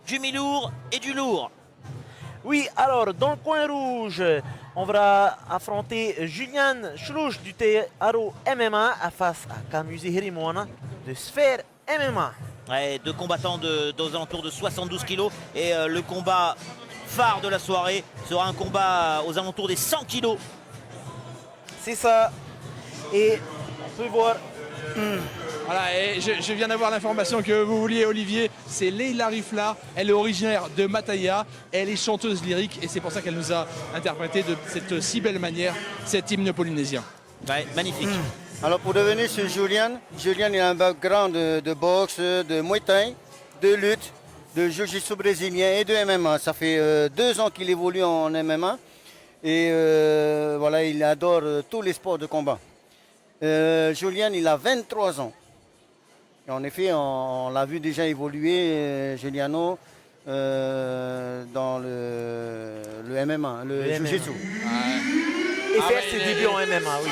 du mi-lourd et du lourd. Oui, alors dans le coin rouge, on va affronter Julian Schlouch du Taro MMA face à Kamusi Hirimwana de Sphère MMA. Ouais, deux combattants aux alentours de 72 kilos. Et le combat phare de la soirée sera un combat aux alentours des 100 kilos. C'est ça. Et on peut voir... Voilà, et je viens d'avoir l'information que vous vouliez, Olivier. C'est Leila Rifla, elle est originaire de Mataya, elle est chanteuse lyrique et c'est pour ça qu'elle nous a interprété de cette si belle manière cet hymne polynésien. Ouais, magnifique. Alors pour devenir sur Julian, Julian il a un background de boxe, de Muay Thai, de lutte, de Jiu-Jitsu brésilien et de MMA. Ça fait 2 ans qu'il évolue en MMA et voilà, il adore tous les sports de combat. Julian il a 23 ans. Et en effet, on l'a vu déjà évoluer, Juliano, dans le MMA, le Jiu-Jitsu. Et faire ses débuts en MMA, oui.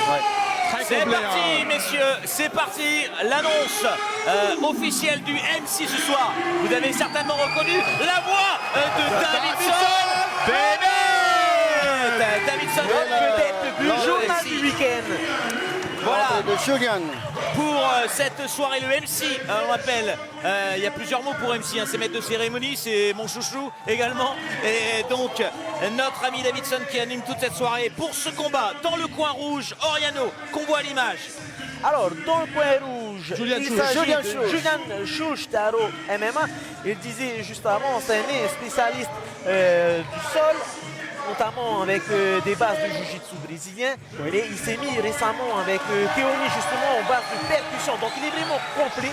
C'est parti, messieurs, c'est parti. L'annonce officielle du MC ce soir. Vous avez certainement reconnu la voix de Davidson Bennett. Davidson Peut-être le journal du week-end. Voilà. De Julian. Pour cette soirée, le MC, on rappelle, il y a plusieurs mots pour MC, hein, c'est maître de cérémonie, c'est mon chouchou également. Et donc, notre ami Davidson qui anime toute cette soirée pour ce combat dans le coin rouge, Oriano, qu'on voit à l'image. Alors, dans le coin rouge, Julian il Schlouch. s'agit de Julian Schlouch Taro MMA. Il disait juste avant, c'est un spécialiste du sol, notamment avec des bases de jiu-jitsu brésilien. Et il s'est mis récemment avec théorie justement en base de percussion. Donc il est vraiment complet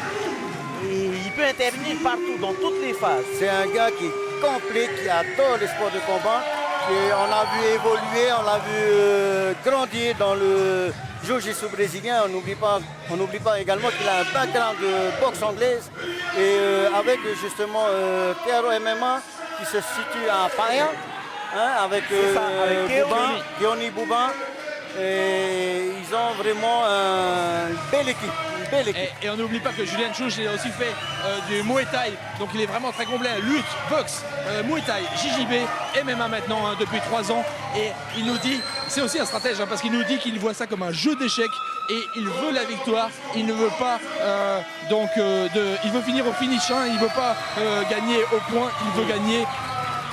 et il peut intervenir partout, dans toutes les phases. C'est un gars qui est complet, qui adore les sports de combat. Et on l'a vu évoluer, on l'a vu grandir dans le jiu-jitsu brésilien. On n'oublie pas également qu'il a un background de boxe anglaise. Et avec justement Taro MMA qui se situe à Paia. Avec Keoni Bouba. Et ils ont vraiment une belle équipe. Et on n'oublie pas que Julian Schlouch il a aussi fait du Muay Thai, donc il est vraiment très complet, lutte, boxe, Muay Thai, JJB, MMA maintenant depuis 3 ans. Et il nous dit, c'est aussi un stratège parce qu'il nous dit qu'il voit ça comme un jeu d'échecs et il veut la victoire, il ne veut pas il veut finir au finish, il ne veut pas gagner au point, il veut gagner.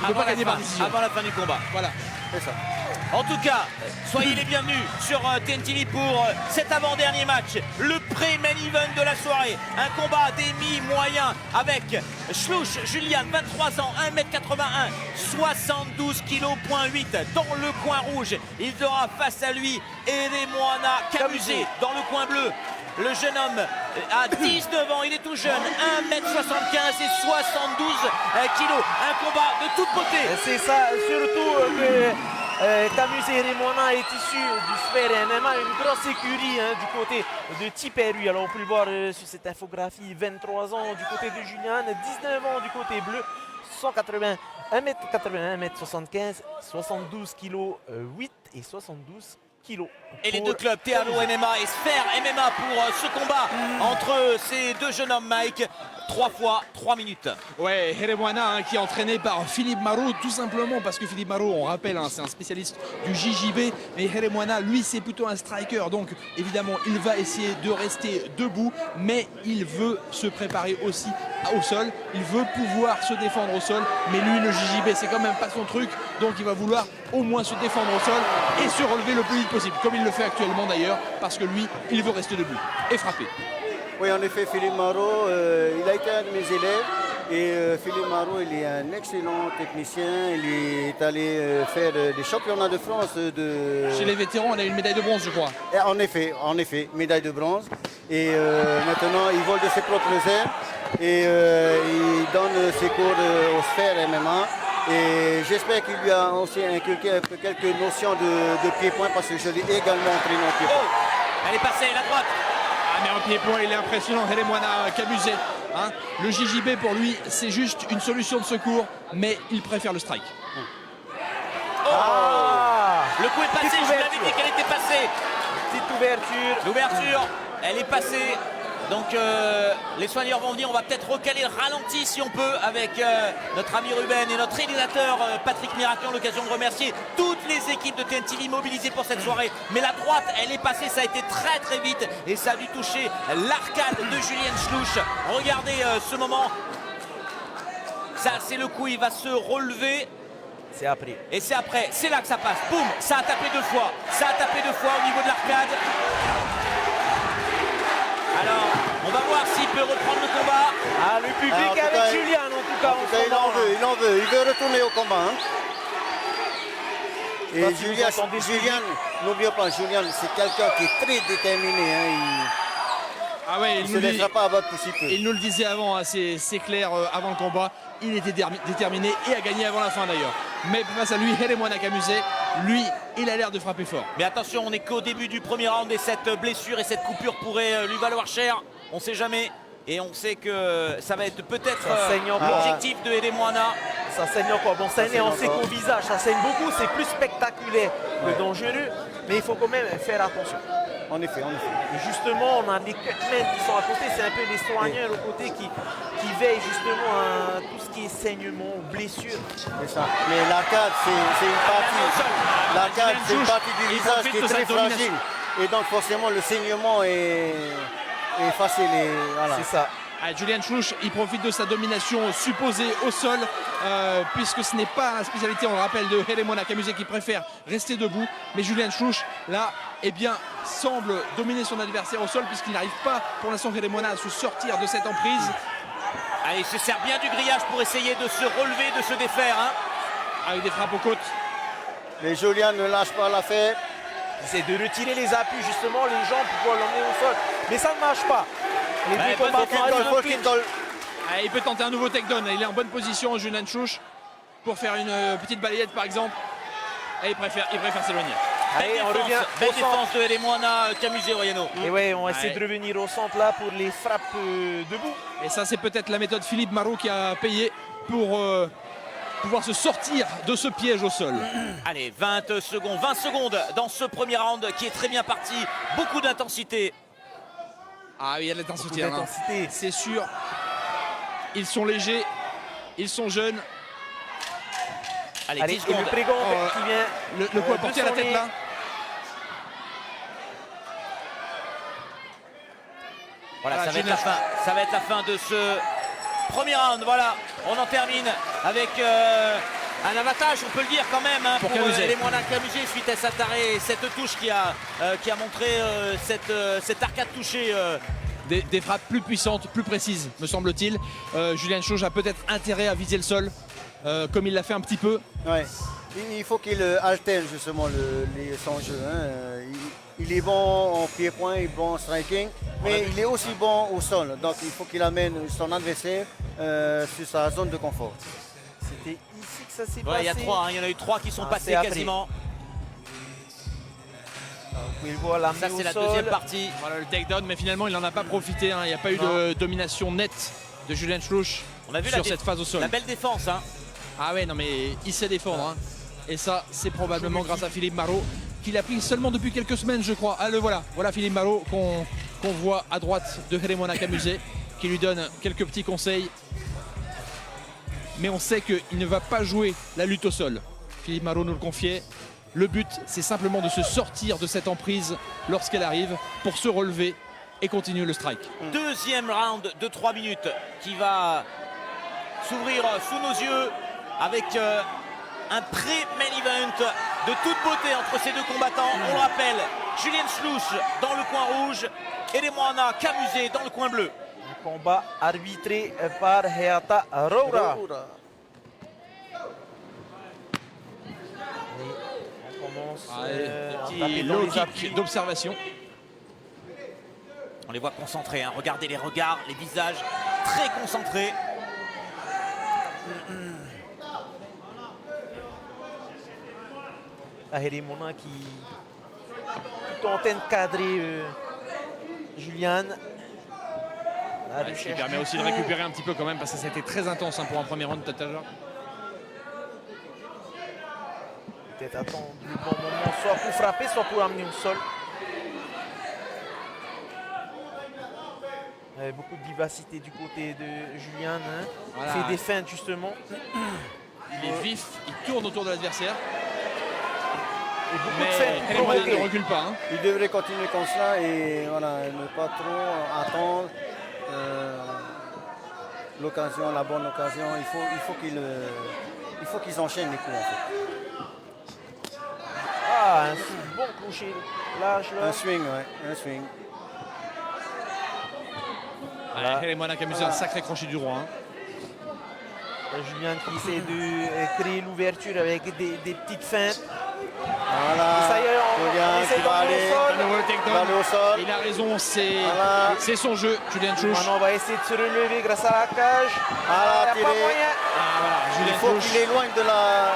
Il ne veut pas gagner par décision. Avant la fin du combat. Voilà. C'est ça. En tout cas, soyez les bienvenus sur TNT pour cet avant-dernier match, le pré-main event de la soirée. Un combat des mi-moyens avec Schlouch Julian, 23 ans, 1m81, 72 kg,8 dans le coin rouge. Il aura face à lui Hirimwana Kamusi dans le coin bleu. Le jeune homme a 19 ans, il est tout jeune, 1m75 et 72 kg. Un combat de toute beauté. C'est ça, surtout que Kamusi Hirimwana est issu du Sphère MMA, une grosse écurie du côté de Tiperu. Alors on peut le voir sur cette infographie, 23 ans du côté de Julian, 19 ans du côté bleu, 1m81, 1m75, 72 kg 8 et 72 kilos. Et les deux clubs, Taro MMA et Sphère MMA pour ce combat entre ces deux jeunes hommes, Mike. 3 fois 3 minutes. Ouais, Hirimwana qui est entraîné par Philippe Marot, tout simplement parce que Philippe Marot, on rappelle, c'est un spécialiste du JJB, mais Hirimwana, lui, c'est plutôt un striker, donc évidemment, il va essayer de rester debout, mais il veut se préparer aussi au sol, il veut pouvoir se défendre au sol, mais lui, le JJB, c'est quand même pas son truc, donc il va vouloir au moins se défendre au sol et se relever le plus vite possible, comme il le fait actuellement d'ailleurs, parce que lui, il veut rester debout et frapper. Oui, en effet, Philippe Marot, il a été un de mes élèves. Et Philippe Marot, il est un excellent technicien. Il est allé faire des championnats de France. Chez les vétérans, on a une médaille de bronze, je crois. Et en effet, médaille de bronze. Et maintenant, il vole de ses propres ailes. Et il donne ses cours au Sphère MMA. Et j'espère qu'il lui a aussi inculqué un peu quelques notions de pied-point parce que je l'ai également entraîné en pied-point. Oh, elle est passée, la droite. Mais en pied-point, il est impressionnant, Hirimwana Kamusi. Le JJB, pour lui, c'est juste une solution de secours, mais il préfère le strike. Le coup est passé, je vous l'avais dit qu'elle était passée. Petite ouverture. L'ouverture, elle est passée. Donc les soigneurs vont venir, on va peut-être recaler le ralenti si on peut avec notre ami Ruben et notre réalisateur Patrick Miracle, l'occasion de remercier toutes les équipes de TNT mobilisées pour cette soirée. Mais la droite, elle est passée, ça a été très vite et ça a dû toucher l'arcade de Julian Schluch. Regardez ce moment. Ça c'est le coup, il va se relever. C'est après. Et c'est après, c'est là que ça passe. Boum, ça a tapé 2 fois. Ça a tapé 2 fois au niveau de l'arcade. Alors, on va voir s'il peut reprendre le combat. Ah, le public Alors, en tout avec cas, Julian, en tout cas. Il en veut, il veut retourner au combat. Hein. Je sais Et pas si vous entendez Julian, n'oublions pas, Julian, c'est quelqu'un qui est très déterminé. Hein. Ah ouais, Il ne se laissera pas abattre pour si peu. il nous le disait avant, hein, c'est clair, avant le combat, il était déterminé et a gagné avant la fin d'ailleurs. Mais face à lui, Heremo Nakamusé, lui, il a l'air de frapper fort. Mais attention, on n'est qu'au début du premier round et cette blessure et cette coupure pourrait lui valoir cher. On ne sait jamais. Et on sait que ça va être peut-être l'objectif de Edemoana. Ça saigne encore. Bon, ça saigne, on sait qu'au visage, ça saigne beaucoup, c'est plus spectaculaire que dangereux. Mais il faut quand même faire attention. En effet. Et justement, on a des cutmen qui sont à côté, c'est un peu les soigneurs au côté qui veillent justement à tout ce qui est saignement ou blessure. C'est ça. Mais l'arcade, c'est une partie. L'arcade, c'est une partie du visage qui est très fragile. Et donc forcément, le saignement est facile. Voilà. C'est ça. Ah, Julian Schluch, il profite de sa domination supposée au sol, puisque ce n'est pas la spécialité, on le rappelle, de Heremo Nakamusé qui préfère rester debout. Mais Julian Schluch, là, eh bien, semble dominer son adversaire au sol, puisqu'il n'arrive pas, pour l'instant, Heremo à se sortir de cette emprise. Allez, il se sert bien du grillage pour essayer de se relever, de se défaire. Hein. Avec des frappes aux côtes. Mais Julian ne lâche pas l'affaire. C'est de retirer les appuis, justement, les jambes pour pouvoir l'emmener au sol. Mais ça ne marche pas. Les deux combattants, Ah, il peut tenter un nouveau takedown. Il est en bonne position, Julian Schluch, pour faire une petite balayette, par exemple. Et il préfère s'éloigner. Allez, on revient Belle au centre. défense de Edemoana Kamusé Royano. Et ouais, on essaie de revenir au centre là pour les frappes debout. Et ça, c'est peut-être la méthode Philippe Marot qui a payé pour pouvoir se sortir de ce piège au sol. Allez, 20 secondes dans ce premier round qui est très bien parti. Beaucoup d'intensité. Ah oui, il y a de l'intensité. Hein. D'intensité. C'est sûr. Ils sont légers, ils sont jeunes. Allez, Allez, 10 et le secondes. Prégant Oh, qui vient. Le coup a porté à la tête là. Voilà, Ah, ça va être Julian la fin. Ça va être la fin de ce premier round. Voilà, on en termine avec un avantage, on peut le dire quand même, hein, pour Edemoana Kamusé suite à cet arrêt et cette touche qui a montré cette arcade touchée. Des frappes plus puissantes, plus précises, me semble-t-il. Julian Schluch a peut-être intérêt à viser le sol, comme il l'a fait un petit peu. Ouais. Il faut qu'il alterne justement son jeu. Hein. Il est bon en pied-point, il est bon en striking, mais il est aussi bon au sol. Donc il faut qu'il amène son adversaire sur sa zone de confort. C'était ici que ça s'est Ouais, passé. il y a 3, il y en a eu 3 qui sont passés c'est après. quasiment. Vous pouvez le voir l'amener Ça au c'est la sol. deuxième partie. Voilà le takedown, mais finalement il n'en a pas profité. Hein. Il n'y a pas eu de domination nette de Julian Schluch On a vu sur cette phase au sol. la belle défense. Hein. Ah ouais, non mais il sait défendre. Hein. Et ça, c'est probablement grâce à Philippe Marot, qu'il a pris seulement depuis quelques semaines, je crois. Ah le voilà, voilà Philippe Marot qu'on voit à droite de Heremo Nakamusé, qui lui donne quelques petits conseils. Mais on sait qu'il ne va pas jouer la lutte au sol. Philippe Marot nous le confiait. Le but, c'est simplement de se sortir de cette emprise lorsqu'elle arrive pour se relever et continuer le strike. Deuxième round de 3 minutes qui va s'ouvrir sous nos yeux avec un pré-main event de toute beauté entre ces deux combattants. On le rappelle, Julian Schluch dans le coin rouge et Edemoana Kamusé dans le coin bleu. Un combat arbitré par Heata Roura. On commence à Petit taper dans low les appuis. kick d'observation. On les voit concentrés, hein. Regardez les regards, les visages très concentrés. La Heremona qui tentait de cadrer Julian. Ouais, ce qui permet aussi de récupérer un petit peu quand même, parce que ça a été très intense hein, pour un premier round tout à l'heure. Peut-être attendre le bon moment, soit pour frapper, soit pour amener au sol. Beaucoup de vivacité du côté de Julian. Hein. Voilà. Il fait des feintes justement. Il est vif, il tourne autour de l'adversaire. Et beaucoup Mais de feintes pour Herrera ne provoquer. recule pas. Hein. Il devrait continuer comme ça et voilà, ne pas trop attendre l'occasion, la bonne occasion. Il faut qu'ils enchaînent les coups en fait. Ah, un bon crochet large là. Un swing, ouais, un swing. Herrera qui a amusé un sacré crochet du roi. Hein. Julian qui essaie de créer l'ouverture avec des petites feintes. Voilà. Et ça y est, on Julian essaie qui va d'emmener aller. au sol. Le wall Il va takedown. aller au sol. Il a raison, Voilà. c'est son jeu, Julian Chouch. Maintenant, on va essayer de se relever grâce à la cage. Ah, Il n'y a pas tiré. moyen. Voilà, Il Julian faut Chouch. qu'il éloigne de la.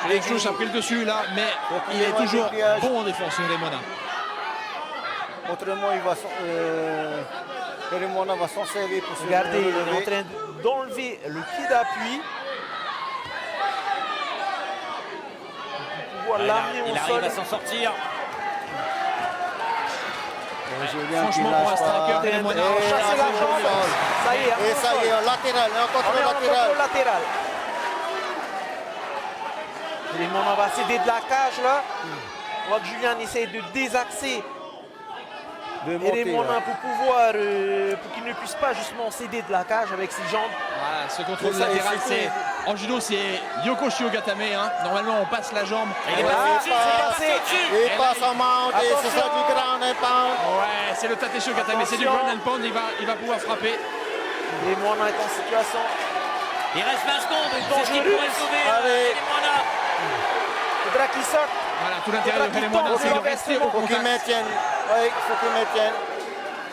Julian Chouch a pris le dessus là, mais Donc, il est éloigne toujours du pliage. bon en défense, Herrera. Autrement, il va Herrera va s'en servir pour se Regardez, il est en relever. train d'enlever le pied d'appui. Pour pouvoir l'amener Il au arrive sol. à s'en sortir. Julien qui Franchement, pour un lâche striker, pas. Herrera On Et chasse la au jambe. sol. Ça y est, Et ça y est, en latéral, en on est contrôle en latéral. contrôle latéral. On va céder de la cage là. On voit que Julian essaie de désaxer De monter, Herrera ouais. pour pouvoir, pour qu'il ne puisse pas justement céder de la cage avec ses jambes. Voilà, ce contrôle C'est ça, latéral, et c'est en judo, c'est Yoko Shiogatame. Hein. Normalement, on passe la jambe. Il est Voilà, passé au-dessus, il est passe. passé au-dessus. Il passe en mount et c'est ça Attention. du ground and pound. Ouais, c'est le Tate Shiogatame, c'est du Attention. ground and pound. Il va pouvoir frapper. Herrera est en situation. Il reste 20 secondes. C'est ce qui dangereux. pourrait sauver Allez. Herrera. Il faudra qu'il sorte. Voilà, tout l'intérêt de Faudra qu'il Herrera, tente c'est de le rester au renversement. Il faut qu'il contact. maintienne. Oui, il faut qu'il maintienne.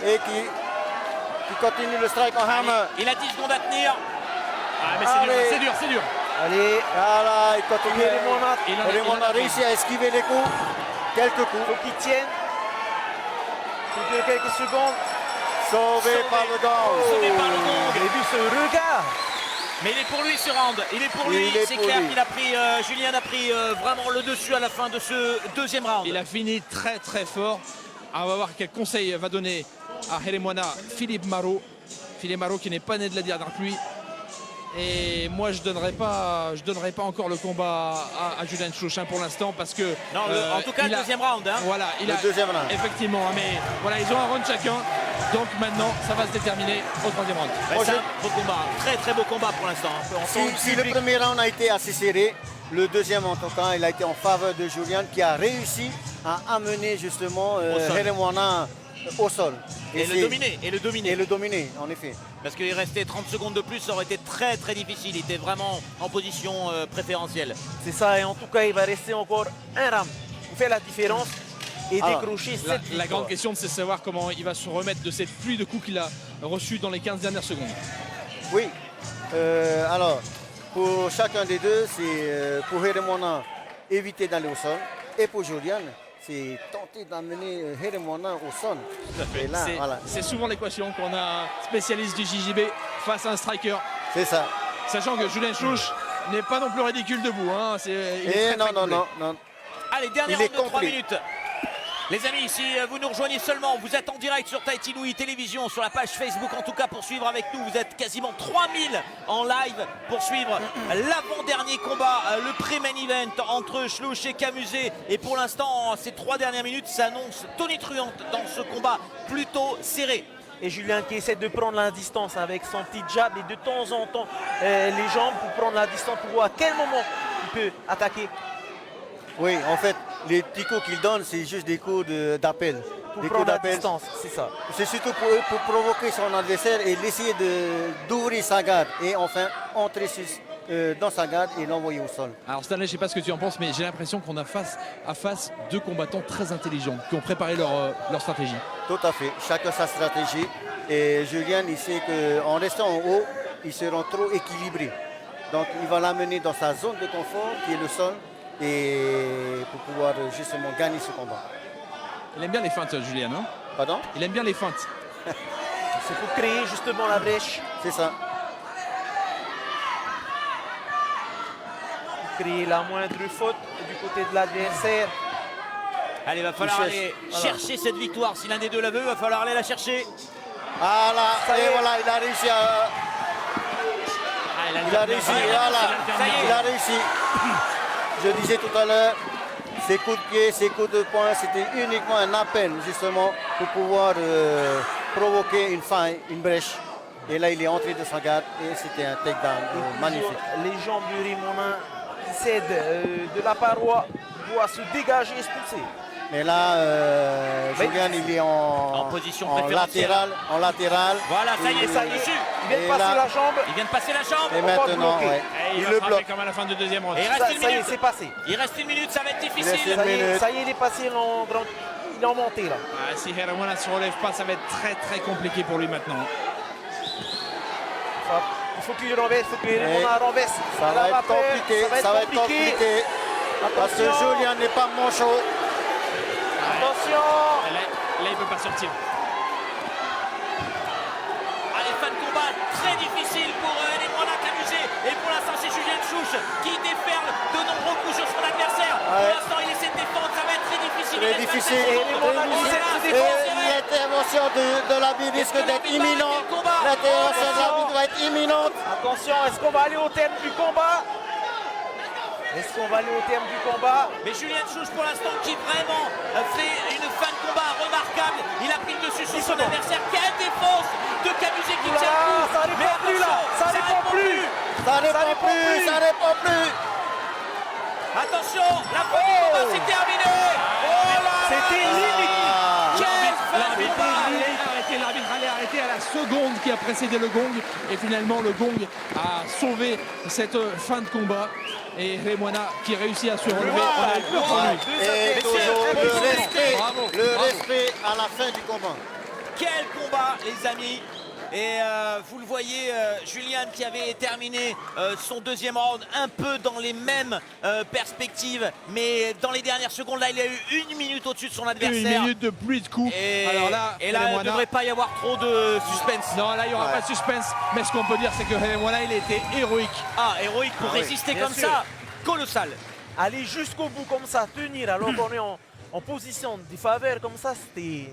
Et qui continue le strike en hammer. Il a 10 secondes à tenir. Ah, mais Allez. c'est dur, c'est dur. Allez, Voilà, il continue. Herrera, Il en a- il en Herrera a a réussi à esquiver les coups. Quelques coups. faut qu'il tienne. Plus que quelques secondes. Sauvé par le gong. Sauvé par le gong. Vous avez vu ce regard? Mais il est pour lui ce round. Il est pour Il lui. est C'est pour clair lui. qu'il a pris. Julien a pris vraiment le dessus à la fin de ce deuxième round. Il a fini très très fort. Ah, on va voir quel conseil va donner à Herrera Philippe Marot. Philippe Marot qui n'est pas né de la dernière pluie. Et moi je donnerai pas encore le combat à Julian Chouch pour l'instant parce que Non, en tout cas, il le a- deuxième round. Hein. Voilà, il Le a deuxième round. effectivement, mais voilà, ils ont un round chacun. Donc maintenant, ça va se déterminer au troisième round. Ben, Moi, c'est je- un beau combat. Très très beau combat pour l'instant. On sent Si le premier round a été assez serré, le deuxième en tout cas, il a été en faveur de Julian qui a réussi à amener justement Au sol. Herrera au sol. Et le c'est- dominer. Et le dominer. Et le dominer, en effet. Parce qu'il restait 30 secondes de plus, ça aurait été très très difficile. Il était vraiment en position préférentielle. C'est ça, et en tout cas, il va rester encore un round. Vous faites la différence et Alors, décrocher La, cette la victoire. grande question, c'est de savoir comment il va se remettre de cette pluie de coups qu'il a reçus dans les 15 dernières secondes. Oui. Alors, pour chacun des deux, c'est pour Herrera éviter d'aller au sol. Et pour Julian, c'est tenter d'amener Herrera au sol. Et là, C'est voilà, c'est souvent l'équation qu'on a un spécialiste du JJB face à un striker. c'est ça. Sachant que Julian Chouch n'est pas non plus ridicule debout. Hein. Il est Et très, non, très non, complet. non, non. Allez, dernier Il round est de 3 complet. minutes. Les amis, si vous nous rejoignez seulement, vous êtes en direct sur Tahiti Nui Télévision, sur la page Facebook en tout cas pour suivre avec nous. Vous êtes quasiment 3000 en live pour suivre l'avant-dernier combat, le pré-main event entre Chlouch et Camusé. Et pour l'instant, ces 3 dernières minutes s'annoncent tonitruantes dans ce combat plutôt serré. Et Julian qui essaie de prendre la distance avec son petit jab et de temps en temps les jambes pour prendre la distance pour voir à quel moment il peut attaquer. Oui, en fait, les petits coups qu'il donne, c'est juste des coups d'appel. Pour Des coups prendre la d'appel. distance, c'est ça. C'est surtout pour provoquer son adversaire et l'essayer d'ouvrir sa garde et enfin entrer dans sa garde et l'envoyer au sol. Alors Stanley, je ne sais pas ce que tu en penses, mais j'ai l'impression qu'on a face à face deux combattants très intelligents qui ont préparé leur stratégie. Tout à fait, chacun sa stratégie. Et Julian, il sait qu'en restant en haut, ils seront trop équilibrés. Donc il va l'amener dans sa zone de confort qui est le sol et pour pouvoir justement gagner ce combat. Il aime bien les feintes, Julian. Hein, Pardon? il aime bien les feintes. C'est pour créer justement la brèche, C'est ça. créer la moindre faute du côté de l'adversaire. Allez, va falloir aller chercher cette victoire. Si l'un des deux la veut, va falloir aller la chercher. Voilà, et voilà, il a réussi à... Il a réussi, voilà, il a réussi. Je disais tout à l'heure, ses coups de pied, ses coups de poing, c'était uniquement un appel justement pour pouvoir provoquer une faille, une brèche. Et là, il est entré de sa garde et c'était un takedown magnifique. Les jambes de Raymond cèdent de la paroi, doit se dégager, expulser. Mais là, Julian, il est en position en préférentielle. latéral. Voilà, ça y est, Ça y est, dessus. il vient de Et passer là- la jambe. Il vient de passer la jambe. Et maintenant, bloquer. ouais, Et il va le frapper bloque. comme à la fin de deuxième round. Et il reste Ça une y est, minute. c'est passé. Il reste une minute, ça va être reste difficile. une minute. Ça y est, il est passé il est en montée là. Ah, si Heremona ne se relève pas, ça va être très compliqué pour lui maintenant. Il faut qu'il renverse, il faut que Raymond renverse. Ça va être compliqué, ça va être compliqué. Parce que Attention. Julian n'est pas manchot. Attention. Là, il ne peut pas sortir. Allez, fin de combat très difficile pour Raymond Camusé. Et pour l'instant, c'est Julien Chouch qui déferle de nombreux coups sur son adversaire. Pour Ouais. l'instant, il essaie de défendre, ça va être très difficile. Très Il reste difficile. 27 secondes. Et Raymond Voilà, essaie de se c'est défendre. serré. L'intervention de l'arbitre risque Est-ce que d'être l'arbitre va imminente. arrêter le combat? L'intervention de l'arbitre va être imminente. Attention, est-ce qu'on va aller au terme du combat? Est-ce qu'on va aller au terme du combat? Mais Julien Chouch, pour l'instant, qui vraiment fait une fin de combat remarquable. Il a pris le dessus sur son adversaire. Quelle défense de Camusé qui Oula, tient le coup. ça répond Mais plus, là. attention, Ça répond plus. Ça répond plus, ça répond plus. Attention, la fin du combat, c'est terminé. Oh là là. C'était limite. Quelle fin de combat. L'arbitre allait arrêter à la seconde qui a précédé le gong. Et finalement, le gong a sauvé cette fin de combat. Et Raymond qui réussit à se relever. On a eu peur pour lui. Et toujours Bravo. le respect à la fin du combat. Quel combat, les amis. Et vous le voyez, Julian qui avait terminé son deuxième round un peu dans les mêmes perspectives, mais dans les dernières secondes, là, il a eu une minute au-dessus de son Une adversaire. minute de pluie de coups. Et Alors là, il ne devrait pas y avoir trop de suspense. Non, là, il n'y aura pas de suspense. Mais ce qu'on peut dire, c'est que Raymond, il a été héroïque. Ah, héroïque pour résister bien comme sûr. ça. Colossal. Aller jusqu'au bout comme ça, tenir alors qu'on est en position de faveur comme ça, c'était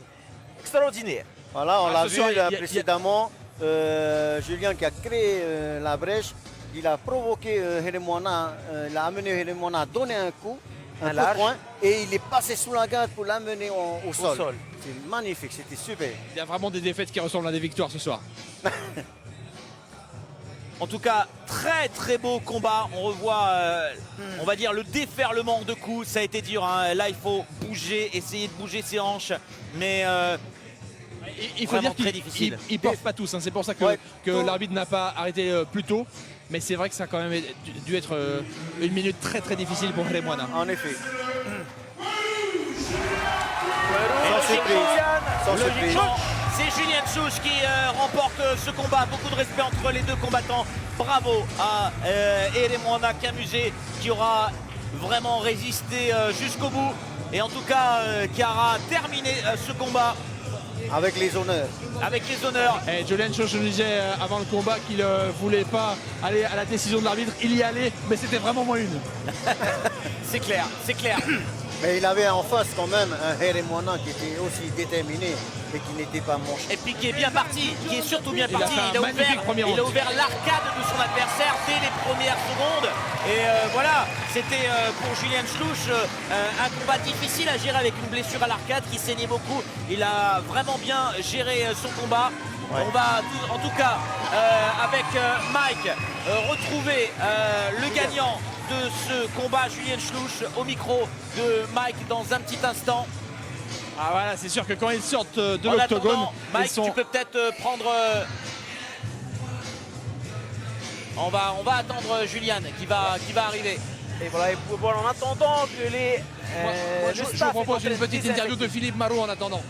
extraordinaire. Voilà, on Ah, l'a ce vu soir, là, il y a- précédemment. Julien qui a créé la brèche, il a provoqué Heremona, il a amené Heremona à donner un coup, un coup de large. poing, et il est passé sous la garde pour l'amener au sol. sol. C'est magnifique, c'était super. Il y a vraiment des défaites qui ressemblent à des victoires ce soir. En tout cas, très beau combat. On revoit, on va dire, le déferlement de coups. Ça a été dur, hein. Là, il faut bouger, essayer de bouger ses hanches. Mais Il faut Vraiment dire très qu'ils difficile. ne portent pas tous. Hein. C'est pour ça que, Ouais. que l'arbitre n'a pas arrêté plus tôt. Mais c'est vrai que ça a quand même dû être une minute très difficile pour Raymond. En effet. logiquement, Sans surprise. logiquement, c'est Julien Chouch qui remporte ce combat. Beaucoup de respect entre les deux combattants. Bravo à Heremona Camusé qui aura vraiment résisté jusqu'au bout. Et en tout cas, qui aura terminé ce combat Avec les honneurs. avec les honneurs. Et Julian Chouch nous disait avant le combat qu'il ne voulait pas aller à la décision de l'arbitre. Il y allait, mais c'était vraiment moins une. C'est clair, c'est clair. Mais il avait en face quand même un Heremona qui était aussi déterminé et qui n'était pas manché. Et puis qui est bien parti, qui est surtout bien Il a parti. fait un magnifique premier round. ouvert l'arcade de son adversaire dès les premières secondes. Et voilà, c'était pour Julien Chouch un combat difficile à gérer avec une blessure à l'arcade qui saignait beaucoup. Il a vraiment bien géré son combat. Ouais. On va en tout cas avec Mike retrouver le gagnant de ce combat, Julien Chouch, au micro de Mike dans un petit instant. Ah voilà, c'est sûr que quand ils sortent de En l'octogone, attendant, ils Mike, sont... tu peux peut-être prendre... On va attendre Julian qui va arriver. Et voilà, en attendant que les. Moi, le je vous staff est en propose train une de petite interview de Philippe Marot en attendant.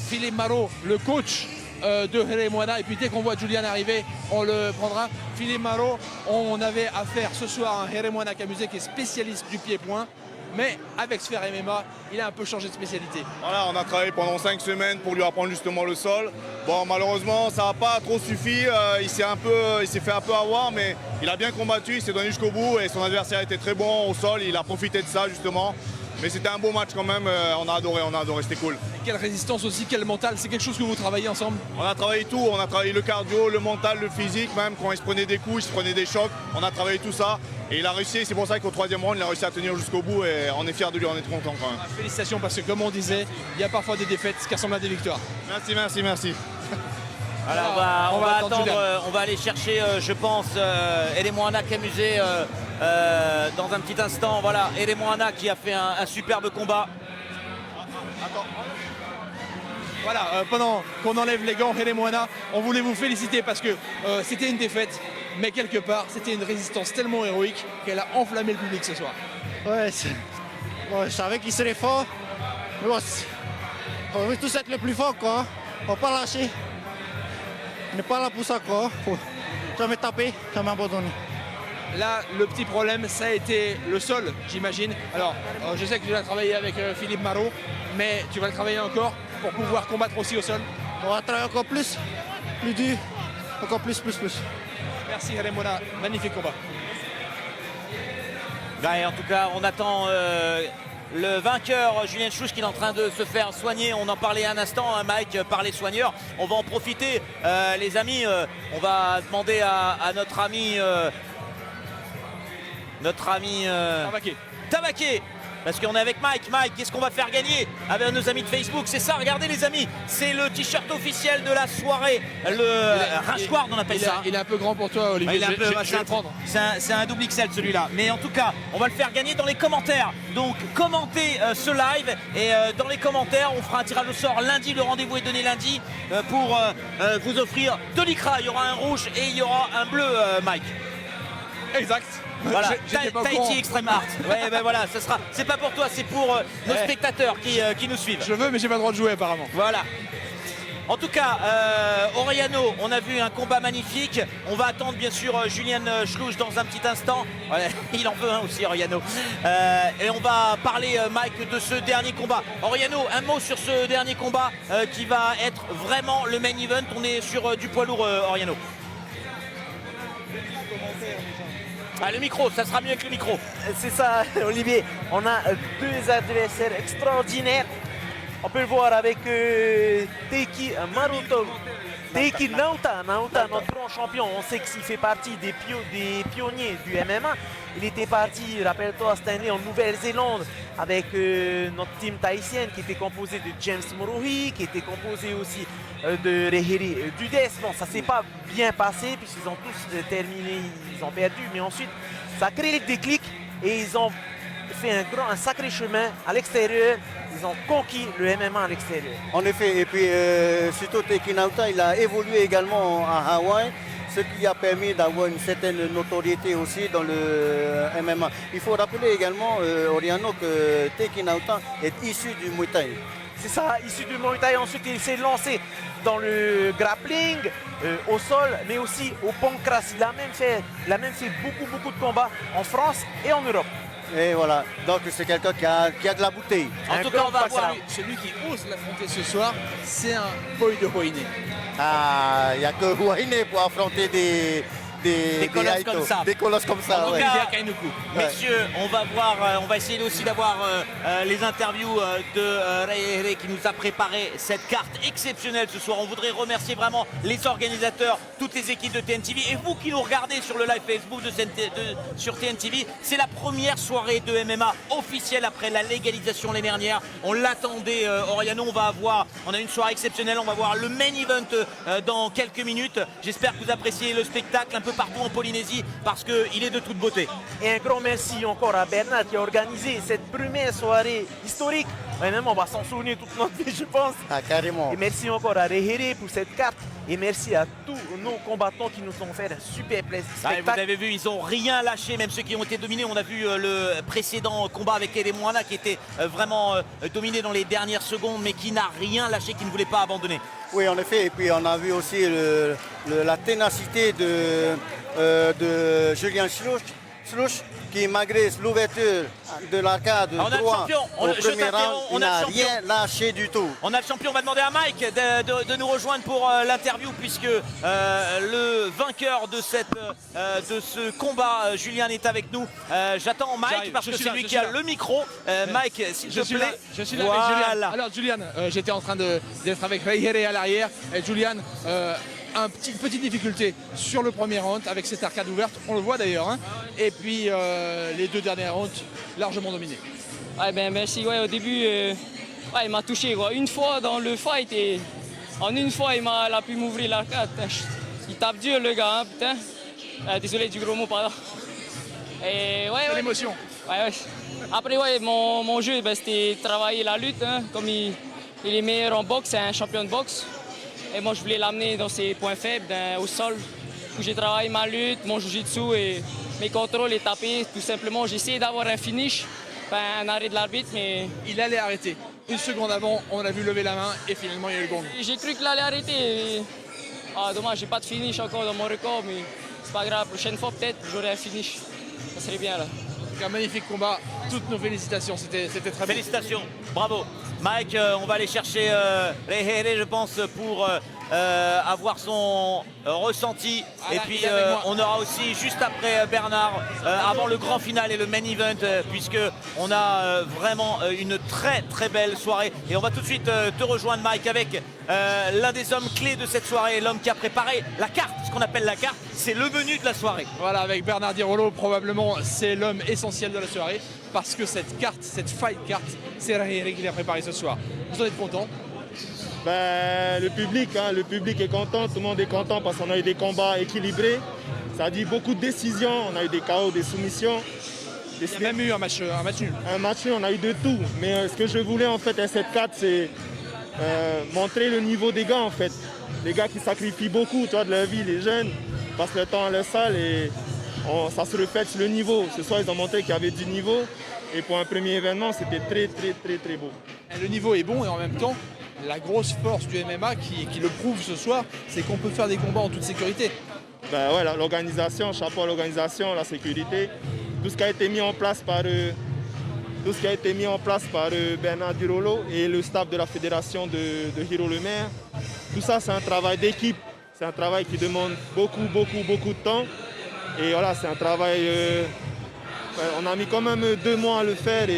Philippe Marot, le coach de Heremona. Et puis dès qu'on voit Julian arriver, on le prendra. Philippe Marot, on avait affaire ce soir à un Heremona Camusé qui est spécialiste du pied-point. Mais avec Sphère MMA, il a un peu changé de spécialité. Voilà, on a travaillé pendant 5 semaines pour lui apprendre justement le sol. Bon, malheureusement, ça n'a pas trop suffi. Il s'est fait un peu avoir, mais il a bien combattu, il s'est donné jusqu'au bout et son adversaire était très bon au sol. Il a profité de ça justement. Mais c'était un beau match quand même, on a adoré, c'était cool. Et quelle résistance aussi, quel mental, c'est quelque chose que vous travaillez ensemble? On a travaillé tout, on a travaillé le cardio, le mental, le physique même, quand il se prenait des coups, il se prenait des chocs, on a travaillé tout ça. Et il a réussi, c'est pour ça qu'au 3e round, il a réussi à tenir jusqu'au bout et on est fiers de lui, on est content quand même. Félicitations parce que comme on disait, il y a parfois des défaites qui ressemblent à des victoires. Merci. Alors on va attendre, on va aller chercher, je pense, Elemoana Kamusé dans un petit instant. Voilà, Elemoana qui a fait un superbe combat. Voilà, pendant qu'on enlève les gants, Elemoana, on voulait vous féliciter parce que c'était une défaite, mais quelque part, c'était une résistance tellement héroïque qu'elle a enflammé le public ce soir. Ouais, bon, je savais qu'il serait fort. Mais bon, on veut tous être le plus fort, quoi. On va pas lâcher. On n'est pas là pour ça, quoi. Faut jamais taper, jamais abandonner. Là, le petit problème, ça a été le sol, j'imagine. Alors, je sais que tu vas travailler avec Philippe Marot, mais tu vas le travailler encore pour pouvoir combattre aussi au sol. On va travailler encore plus dur, encore plus. Merci Elemoana, magnifique combat. Ouais, en tout cas, on attend le vainqueur, Julien Schluch, qui est en train de se faire soigner. On en parlait un instant, hein, Mike, par les soigneurs. On va en profiter, les amis. On va demander à notre ami Tabaké. Parce qu'on est avec Mike. Mike, qu'est-ce qu'on va faire gagner avec nos amis de Facebook? C'est ça, regardez les amis. C'est le t-shirt officiel de la soirée. Le Rinchquard, on appelle ça. Il est un peu grand pour toi, Olivier. Il est je vais le prendre. C'est un double XL celui-là. Mais en tout cas, on va le faire gagner dans les commentaires. Donc commentez ce live. Et dans les commentaires, on fera un tirage au sort lundi. Le rendez-vous est donné lundi pour vous offrir deux lycras. Il y aura un rouge et il y aura un bleu, Mike. Exact. Voilà, J'étais pas au courant. Tahiti Extreme Art. Ouais, ben voilà, ce sera. C'est pas pour toi, c'est pour nos spectateurs qui nous suivent. Je veux, mais j'ai pas le droit de jouer apparemment. Voilà. En tout cas, Oriano, on a vu un combat magnifique. On va attendre bien sûr Julien Schluch dans un petit instant. Ouais, il en veut un aussi, Oriano. Et on va parler, Mike, de ce dernier combat. Oriano, un mot sur ce dernier combat qui va être vraiment le main event. On est sur du poids lourd, Oriano. Ah, le micro, ça sera mieux avec le micro. C'est ça, Olivier. On a deux adversaires extraordinaires. On peut le voir avec Taiki Maruto. Taiki Naota, notre grand champion. On sait qu'il fait partie des pionniers du MMA. Il était parti, rappelle-toi, cette année en Nouvelle-Zélande avec notre team tahitienne qui était composée de James Morohi, qui était composée aussi de Rehiri Dudes. Bon, ça ne s'est pas bien passé puisqu'ils ont tous terminé, ils ont perdu. Mais ensuite, ça a créé le déclic et ils ont fait un sacré chemin à l'extérieur. Ils ont conquis le MMA à l'extérieur. En effet, et puis surtout Taiki Naota, il a évolué également à Hawaï, ce qui lui a permis d'avoir une certaine notoriété aussi dans le MMA. Il faut rappeler également, Oriano, que Taiki Naota est issu du Muay Thai. C'est ça, issu du Muay Thai. Ensuite, il s'est lancé dans le grappling, au sol, mais aussi au pancras. Il a même fait beaucoup de combats en France et en Europe. Et voilà, donc c'est quelqu'un qui a de la bouteille. En tout cas, on va voir. Celui qui ose l'affronter ce soir, c'est un boy de Hoine. Ah, il n'y a que Wainé pour affronter des colosses comme ça. Des colosses comme ça, En tout ouais. cas, messieurs, on va voir, on va essayer aussi d'avoir les interviews de Ray qui nous a préparé cette carte exceptionnelle ce soir. On voudrait remercier vraiment les organisateurs, toutes les équipes de TNTV et vous qui nous regardez sur le live Facebook sur TNTV. C'est la première soirée de MMA officielle après la légalisation l'année dernière. On l'attendait, Oriano. On a une soirée exceptionnelle. On va voir le main event dans quelques minutes. J'espère que vous appréciez le spectacle un peu partout en Polynésie parce qu'il est de toute beauté. Et un grand merci encore à Bernard qui a organisé cette première soirée historique. Et même on va s'en souvenir toute notre vie, je pense. Ah, carrément. Et merci encore à Rehiri pour cette carte. Et merci à tous nos combattants qui nous ont fait un super plaisir. Ah, vous avez vu, ils n'ont rien lâché, même ceux qui ont été dominés. On a vu le précédent combat avec Elemoana qui était vraiment dominé dans les dernières secondes, mais qui n'a rien lâché, qui ne voulait pas abandonner. Oui, en effet. Et puis on a vu aussi la ténacité de Julien Schluch. Slush qui, malgré l'ouverture de l'arcade On a le droit champion. au Je premier t'interromps, round, on il a le n'a champion. rien lâché du tout. On a le champion, on va demander à Mike de nous rejoindre pour l'interview puisque le vainqueur de ce combat, Julian, est avec nous. J'attends Mike J'arrive, parce je que suis c'est là, lui je qui suis a là. le micro. Mike, s'il te plaît. Je suis là Voilà. avec Julian. Alors Julian, j'étais en train d'être avec Reyere à l'arrière. Et Julian, une petite difficulté sur le premier round avec cette arcade ouverte. On le voit d'ailleurs. Hein. Et puis les 2 derniers rounds largement dominés. Ouais, ben merci. Ouais, au début, il m'a touché. Quoi. Une fois dans le fight, et en une fois, il a pu m'ouvrir l'arcade. Il tape dur, le gars. Hein, putain. Désolé du gros mot, pardon. Et, C'est l'émotion. Ouais. Après, ouais, mon jeu, ben, c'était travailler la lutte. Hein. Comme il est meilleur en boxe, c'est un champion de boxe. Et moi, je voulais l'amener dans ses points faibles, au sol, où j'ai travaillé ma lutte, mon jiu-jitsu et mes contrôles et taper. Tout simplement, j'ai essayé d'avoir un finish, un arrêt de l'arbitre, mais Il allait arrêter. Une seconde avant, on a vu lever la main et finalement il y a eu le gong. j'ai cru qu'il allait arrêter. Dommage, j'ai pas de finish encore dans mon record, mais c'est pas grave. Prochaine fois, peut-être, j'aurai un finish. Ça serait bien, là. Un magnifique combat. Toutes nos félicitations. C'était très beau. Félicitations, bravo. Mike, on va aller chercher Reyere, je pense, pour avoir son ressenti. Ah et là, puis il est avec moi. on aura aussi juste après Bernard, avant le grand final et le main event, puisque on a vraiment une très belle soirée. Et on va tout de suite te rejoindre, Mike, avec l'un des hommes clés de cette soirée, l'homme qui a préparé la carte, ce qu'on appelle la carte, c'est le menu de la soirée. Voilà, avec Bernard Di Rollo, probablement c'est l'homme essentiel de la soirée parce que cette carte, cette fight carte, c'est Reyere qui l'a préparée ce soir. Vous en êtes content? Ben, le public est content, tout le monde est content parce qu'on a eu des combats équilibrés. Ça a dit beaucoup de décisions, on a eu des KO, des soumissions. Il y a même eu un match nul. Un match nul, on a eu de tout. Mais ce que je voulais en fait à cette carte, c'est montrer le niveau des gars en fait. Les gars qui sacrifient beaucoup, de leur vie, les jeunes, passent le temps à la salle et ça se reflète sur le niveau. Ce soir, ils ont montré qu'il y avait du niveau. Et pour un premier événement, c'était très beau. Le niveau est bon et en même temps, la grosse force du MMA qui le prouve ce soir, c'est qu'on peut faire des combats en toute sécurité. Ben ouais, l'organisation, chapeau à l'organisation, la sécurité, tout ce qui a été mis en place par Bernard Di Rollo et le staff de la fédération de Hiro Le Maire. Tout ça, c'est un travail d'équipe, c'est un travail qui demande beaucoup de temps. Et voilà, c'est un travail, on a mis quand même 2 mois à le faire.